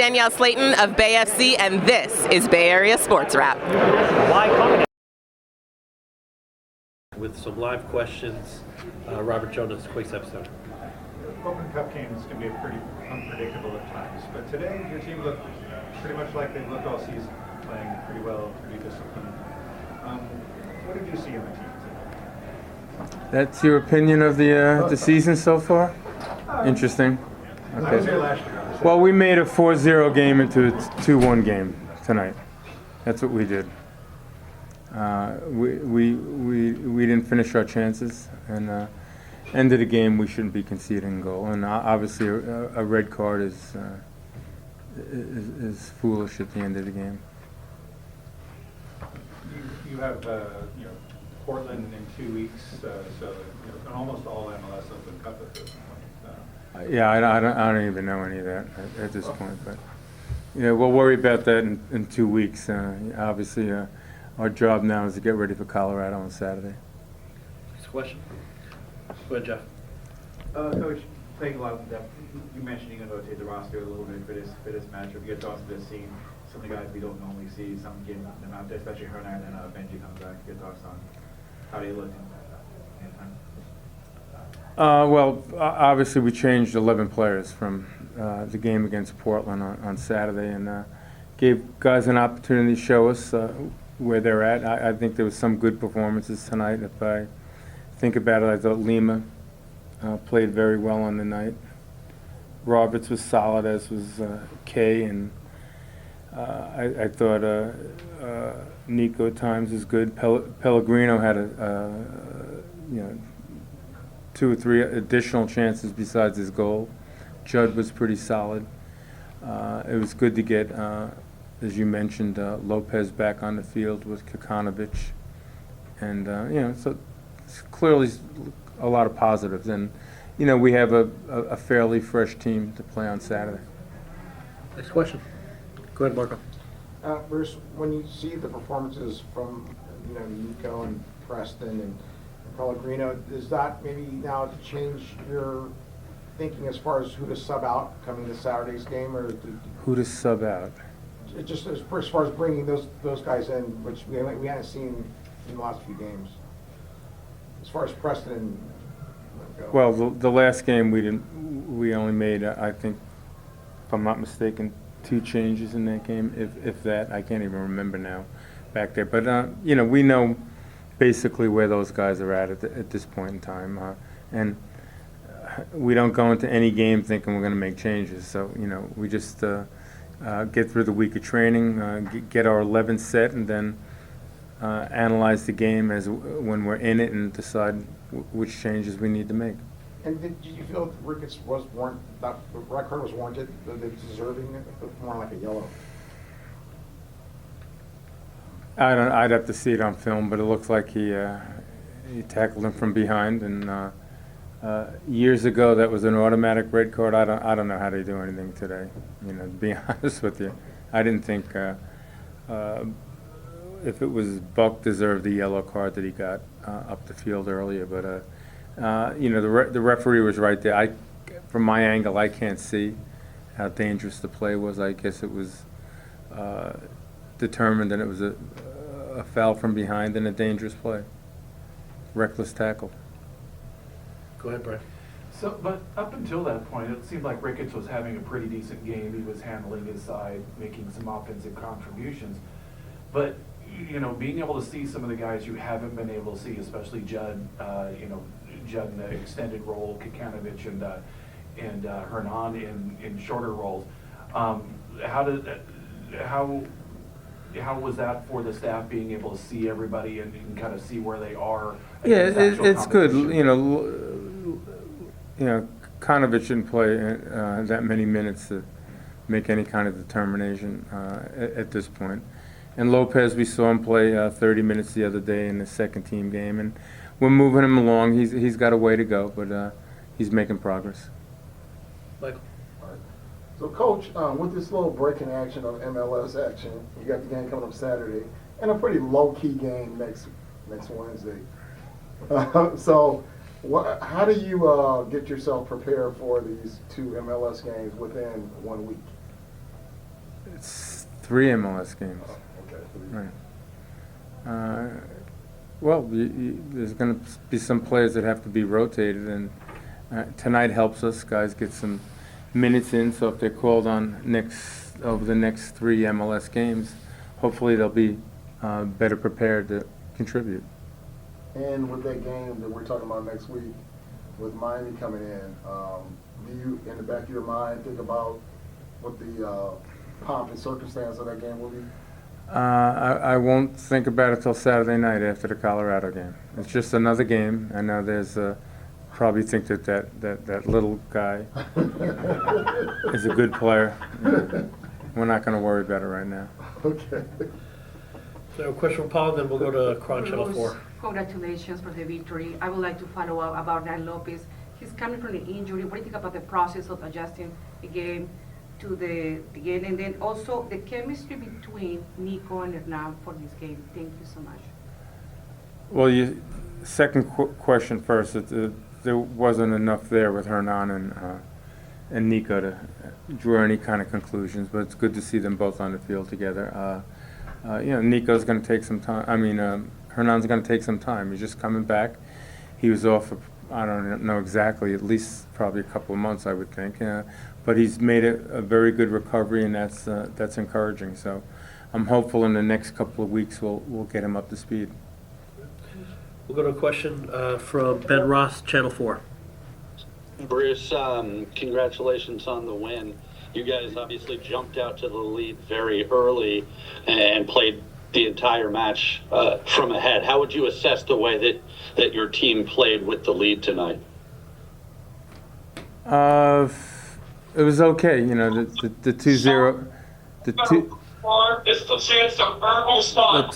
Danielle Slayton of Bay FC, and this is Bay Area Sports Wrap. With some live questions, Robert Jonas, quick episode. Open Cup games can be pretty unpredictable at times, but today your team looked pretty much like they've looked all season, playing pretty well, pretty disciplined. What did you see on the team today? That's your opinion of the season so far? Interesting. I was here last year. Well, we made a 4-0 game into a 2-1 game tonight. That's what we did. We didn't finish our chances, and end of the game we shouldn't be conceding a goal. And obviously a red card is foolish at the end of the game. You have Portland in 2 weeks, so almost all MLS Open Cup at this point. Yeah, I don't even know any of that at this point, but we'll worry about that in 2 weeks. Obviously, our job now is to get ready for Colorado on Saturday. Next question. Go ahead, Jeff. Coach, playing a lot of depth, you mentioned you're going to rotate the roster a little bit for this matchup. Your thoughts on this scene? Some of the guys we don't normally see, some getting them out there, especially Hernan and Benji comes back. Your thoughts on how they look in time? Well, obviously we changed 11 players from the game against Portland on Saturday, and gave guys an opportunity to show us where they're at. I think there was some good performances tonight. If I think about it, I thought Lima played very well on the night. Roberts was solid, as was Kay, and I thought Nico at times was good. Pellegrino had 2 or 3 additional chances besides his goal. Judd was pretty solid. It was good to get, as you mentioned, Lopez back on the field with Kakanovic, and so it's clearly a lot of positives. And we have a fairly fresh team to play on Saturday. Next question. Go ahead, Marco. Bruce, when you see the performances from Nico and Preston and Pellegrino, does that maybe now change your thinking as far as who to sub out coming to Saturday's game, or Who to sub out? just as far as bringing those guys in, which we haven't seen in the last few games, as far as Preston and go? Well, the last game we only made, I think, if I'm not mistaken, 2 changes in that game, if that. I can't even remember now back there. But, we know basically where those guys are at this point in time. And we don't go into any game thinking we're going to make changes. So, we just get through the week of training, get our 11 set, and then analyze the game when we're in it and decide which changes we need to make. And did you feel Ricketts that the red card was warranted, that they were deserving it, but more like a yellow? I'd have to see it on film, but it looks like he tackled him from behind, and years ago that was an automatic red card. I don't know how they do anything today. To be honest with you, I didn't think if it was Buck deserved the yellow card that he got up the field earlier, but the referee was right there. From my angle, I can't see how dangerous the play was. I guess it was determined that it was a foul from behind and a dangerous play. Reckless tackle. Go ahead, Brad. So, but up until that point, it seemed like Ricketts was having a pretty decent game. He was handling his side, making some offensive contributions. But, being able to see some of the guys you haven't been able to see, especially Judd, Judd in the extended role, Kakanovic and Hernan in shorter roles. How was that for the staff, being able to see everybody and kind of see where they are? Yeah, it's good. Konovic didn't play that many minutes to make any kind of determination at this point. And Lopez, we saw him play 30 minutes the other day in the second team game, and we're moving him along. He's got a way to go, but he's making progress. Michael. So, Coach, with this little break in action of MLS action, you got the game coming up Saturday, and a pretty low-key game next Wednesday. So, how do you get yourself prepared for these 2 MLS games within 1 week? It's 3 MLS games. Oh, okay. Right. Well, there's going to be some players that have to be rotated, and tonight helps us. Guys get some minutes in, so if they're called on over the next 3 MLS games, hopefully they'll be better prepared to contribute. And with that game that we're talking about next week, with Miami coming in, do you, in the back of your mind, think about what the pomp and circumstance of that game will be? I won't think about it till Saturday night after the Colorado game. It's just another game. I know there's probably think that little guy is a good player. We're not going to worry about it right now. Okay. So a question from Paul, then we'll go to Cron Channel 4. Congratulations for the victory. I would like to follow up about Ryan Lopez. He's coming from the injury. What do you think about the process of adjusting the game to the game? And then also the chemistry between Nico and Hernan for this game. Thank you so much. Well, second question first. There wasn't enough there with Hernan and Nico to draw any kind of conclusions, but it's good to see them both on the field together. Nico's going to take some time. Hernan's going to take some time. He's just coming back. He was off for, I don't know exactly, at least probably a couple of months, I would think. But he's made a very good recovery, and that's encouraging. So I'm hopeful in the next couple of weeks we'll get him up to speed. We'll go to a question from Ben Ross, Channel 4. Bruce, congratulations on the win. You guys obviously jumped out to the lead very early and played the entire match from ahead. How would you assess the way that your team played with the lead tonight? It was okay. You know, the 2-0. It's the chance to earn on spot.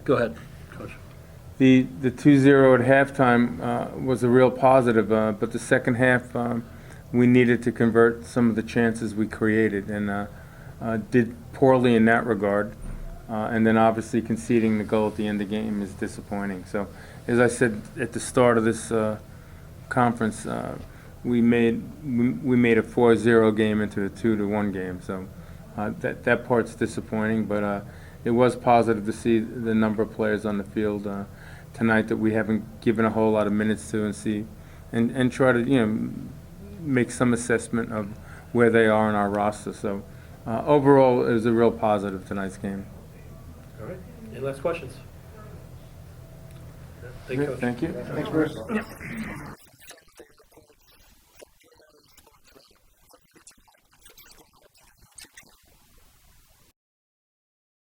Go ahead, Coach. The 2-0 at halftime was a real positive, but the second half we needed to convert some of the chances we created, and did poorly in that regard. And then obviously conceding the goal at the end of the game is disappointing. So, as I said at the start of this conference, we made a 4-0 game into a 2-1 game. So that part's disappointing, but it was positive to see the number of players on the field tonight that we haven't given a whole lot of minutes to, and try to make some assessment of where they are in our roster. So overall, it was a real positive tonight's game. All right. Any last questions? Thank you, Coach. Thank you. Thanks, Bruce.